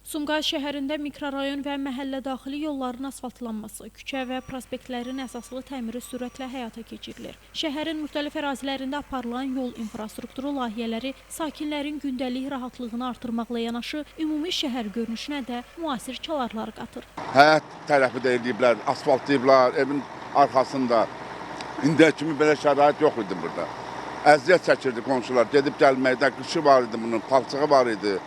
Sumqayıt şəhərində mikrorayon və məhəllə daxili yolların asfaltlanması, küçə və prospektlərin əsaslı təmiri sürətlə həyata keçirilir. Şəhərin müxtəlif ərazilərində aparılan yol infrastrukturu layihələri sakinlərin gündəlik rahatlığını artırmaqla yanaşı, ümumi şəhər görünüşünə də müasir çalarlar qatır. Həyat tərəfi də ediblər, asfaltlayıblar, evin arxasında. İndiyə kimi belə şərait yox idi burada. Əziyyət çəkirdi qonşular, gedib gəlməkdə, qışı var idi bunun, palçığı var idi.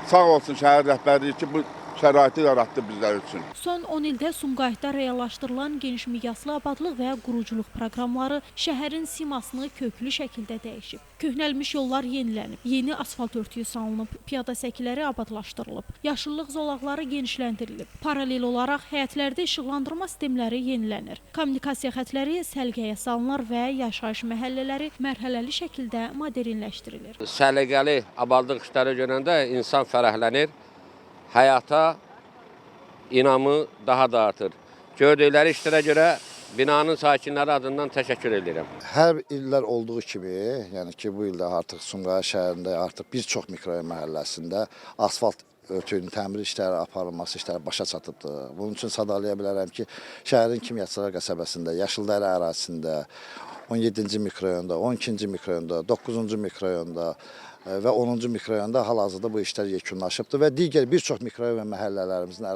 Sağ olsun şəhər rəhbərliyi ki, bu şəraiti yaratdı bizlər üçün. Son 10 ildə Sumqayıtda reallaşdırılan geniş miqyaslı abadlıq və quruculuq proqramları şəhərin simasını köklü şəkildə dəyişib. Köhnəlmiş yollar yenilənib, yeni asfalt örtüyü salınıb, piyada səkiləri abadlaşdırılıb, yaşıllıq zolaqları genişləndirilib. Paralel olaraq həyətlərdə işıqlandırma sistemləri yenilənir. Kommunikasiya xətləri səlqəyə salınır və yaşayış məhəllələri mərhələli şəkildə modernləşdirilir. Səliqəli abadlıq işləri görəndə insan fərəhlənir. Həyata inamı daha da artır. Gördükləri işlərə görə binanın sakinləri adından təşəkkür edirəm. Hər illər olduğu kimi, yəni ki, bu ildə artıq Sumqayıt şəhərində artıq bir çox mikrorayon məhəlləsində asfalt örtüyünün təmir işləri, aparılması işləri başa çatıbdır. Bunun üçün sadalaya bilərəm ki, şəhərin Kimyaçılar qəsəbəsində, Yaşıldərə ərazisində, 17-ci mikrorayonda, 12-ci mikrorayonda, 9-cu mikrorayonda və 10-cu mikrorayonda hal-hazırda bu işlər yekunlaşıbdır və digər bir çox mikrorayon və məhəllələrimizin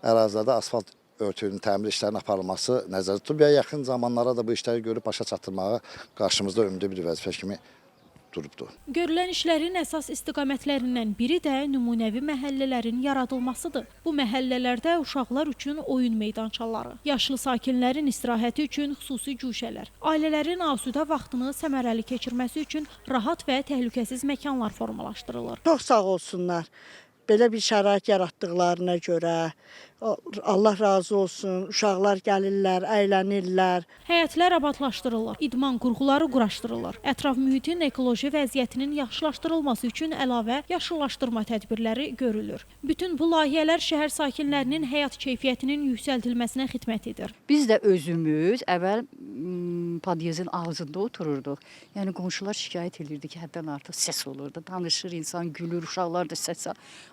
ərazilərdə asfalt örtüyünün təmir işlərinin aparılması nəzərdə tutulub və yaxın zamanlara da bu işləri görüb başa çatdırmağı qarşımızda ümumi bir vəzifə kimi durubdur. Görülən işlərin əsas istiqamətlərindən biri də nümunəvi məhəllələrin yaradılmasıdır. Bu məhəllələrdə uşaqlar üçün oyun meydançaları, yaşlı sakinlərin istirahəti üçün xüsusi cuşələr, ailələrin asudə vaxtını səmərəli keçirməsi üçün rahat və təhlükəsiz məkanlar formalaşdırılır. Çox sağ olsunlar. Belə bir şərait yaratdıqlarına görə Allah razı olsun. Uşaqlar gəlirlər, əylənirlər. Həyətlər abadlaşdırılır, idman qurğuları quraşdırılır. Ətraf mühitin ekoloji vəziyyətinin yaxşılaşdırılması üçün əlavə yaşıllaşdırma tədbirləri görülür. Bütün bu layihələr şəhər sakinlərinin həyat keyfiyyətinin yüksəldilməsinə xidmət edir. Biz də özümüz əvvəl podyezin ağzında otururduq. Yəni qonşular şikayət edirdi ki, həddən artıq səs olurdu. Danışır insan, gülür, uşaqlar da səs.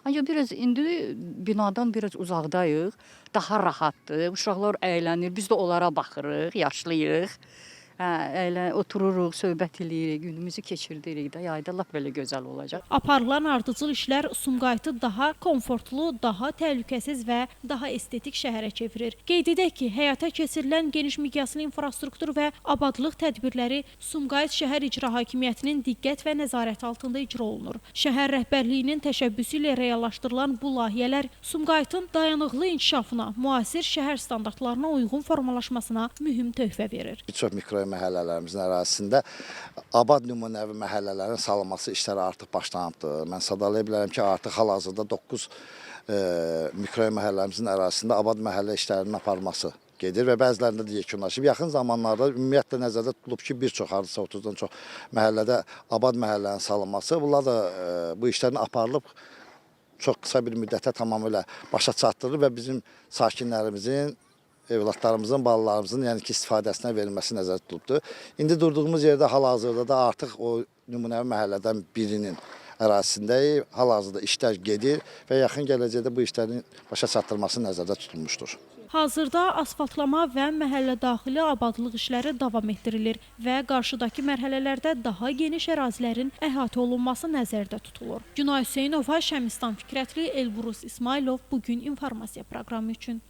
Ancaq biraz indi binadan biraz uzaqdayıq. Daha rahatdır, uşaqlar əylənir, biz də onlara baxırıq, yaşlıyıq, otururuq, söhbət edirik, günümüzü keçirdirik də, yayda lap belə gözəl olacaq. Aparılan ardıcıl işlər Sumqayıtı daha komfortlu, daha təhlükəsiz və daha estetik şəhərə çevirir. Qeyd edək ki, həyata keçirilən geniş miqyaslı infrastruktur və abadlıq tədbirləri Sumqayıt şəhər icra hakimiyyətinin diqqət və nəzarət altında icra olunur. Şəhər rəhbərliyinin təşəbbüsü ilə reallaşdırılan bu layihələr Sumqayıtın dayanıqlı inkişafına, müasir şəhər standartlarına uyğun formalaşmasına mühüm töhfə verir. Bir çox mikrorayon məhəllələrimizin ərazisində abad nümunəvi məhəllələrin salınması işləri artıq başlanıbdır. Mən sadalaya bilərəm ki, artıq hal-hazırda 9 mikrorayon məhəllələrimizin ərazisində abad məhəllə işlərinin aparılması gedir və bəzilərində də yekunlaşıb. Yaxın zamanlarda ümumiyyətlə nəzərdə tutulub ki, bir çox, hardasa 30-dan çox məhəllədə abad məhəllənin salınması, bunlar da bu işlərin aparılıb çox qısa bir müddətə tamamilə başa çatdırılır və bizim sakinlərimizin, evlatlarımızın, balalarımızın yəni ki, istifadəsinə verilməsi nəzərdə tutulubdur. İndi durduğumuz yerdə hal-hazırda da artıq o nümunəvi məhəllədən birinin ərazisindəyik. Hal-hazırda işlər gedir və yaxın gələcəkdə bu işlərin başa çatdırılması nəzərdə tutulmuşdur. Hazırda asfaltlama və məhəllə daxili abadlıq işləri davam etdirilir və qarşıdakı mərhələlərdə daha geniş ərazilərin əhatə olunması nəzərdə tutulur. Günay Hüseynova, Şəmistan Fikrətli, Elbrus İsmailov bugün informasiya proqramı üçün.